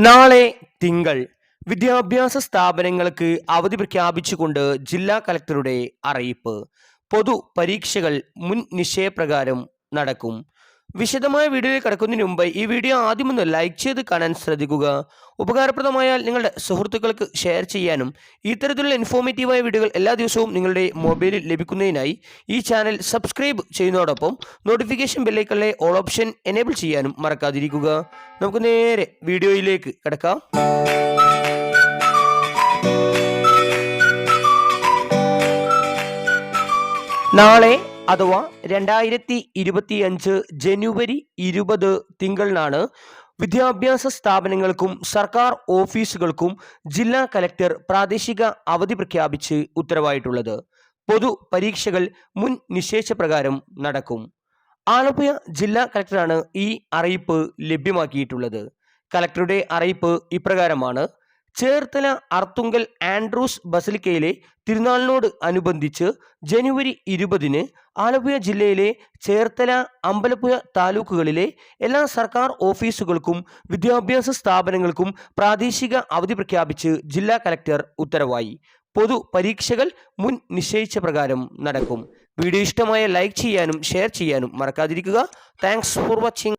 നാളെ തിങ്കൾ വിദ്യാഭ്യാസ സ്ഥാപനങ്ങൾക്ക് അവധി പ്രഖ്യാപിച്ചുകൊണ്ട് ജില്ലാ കലക്ടറുടെ അറിയിപ്പ്. പൊതു പരീക്ഷകൾ മുൻ നിശ്ചയപ്രകാരം നടക്കും. വിശദമായ വീഡിയോയിൽ കടക്കുന്നതിന് മുമ്പ് ഈ വീഡിയോ ആദ്യമൊന്ന് ലൈക്ക് ചെയ്ത് കാണാൻ ശ്രദ്ധിക്കുക. ഉപകാരപ്രദമായാൽ നിങ്ങളുടെ സുഹൃത്തുക്കൾക്ക് ഷെയർ ചെയ്യാനും ഇത്തരത്തിലുള്ള ഇൻഫോർമേറ്റീവായ വീഡിയോകൾ എല്ലാ ദിവസവും നിങ്ങളുടെ മൊബൈലിൽ ലഭിക്കുന്നതിനായി ഈ ചാനൽ സബ്സ്ക്രൈബ് ചെയ്യുന്നതോടൊപ്പം നോട്ടിഫിക്കേഷൻ ബെല്ലൈക്കണിലെ ഓൾ ഓപ്ഷൻ എനേബിൾ ചെയ്യാനും മറക്കാതിരിക്കുക. നമുക്ക് നേരെ വീഡിയോയിലേക്ക് കിടക്കാം. നാളെ അഥവാ 2025 ജനുവരി 20 തിങ്കളിനാണ് വിദ്യാഭ്യാസ സ്ഥാപനങ്ങൾക്കും സർക്കാർ ഓഫീസുകൾക്കും ജില്ലാ കലക്ടർ പ്രാദേശിക അവധി പ്രഖ്യാപിച്ച് ഉത്തരവായിട്ടുള്ളത്. പൊതു പരീക്ഷകൾ മുൻ നിശ്ചയിച്ചപ്രകാരം നടക്കും. ആലപ്പുഴ ജില്ലാ കലക്ടറാണ് ഈ അറിയിപ്പ് ലഭ്യമാക്കിയിട്ടുള്ളത്. കലക്ടറുടെ അറിയിപ്പ് ഇപ്രകാരമാണ്. ചേർത്തല അർത്തുങ്കൽ ആൻഡ്രൂസ് ബസലിക്കയിലെ തിരുനാളിനോട് അനുബന്ധിച്ച് ജനുവരി 20 ആലപ്പുഴ ജില്ലയിലെ ചേർത്തല, അമ്പലപ്പുഴ താലൂക്കുകളിലെ എല്ലാ സർക്കാർ ഓഫീസുകൾക്കും വിദ്യാഭ്യാസ സ്ഥാപനങ്ങൾക്കും പ്രാദേശിക അവധി പ്രഖ്യാപിച്ച് ജില്ലാ കലക്ടർ ഉത്തരവായി. പൊതു പരീക്ഷകൾ മുൻ നിശ്ചയിച്ച പ്രകാരം നടക്കും. വീഡിയോ ഇഷ്ടമായ ലൈക്ക് ചെയ്യാനും ഷെയർ ചെയ്യാനും മറക്കാതിരിക്കുക. Thanks for watching.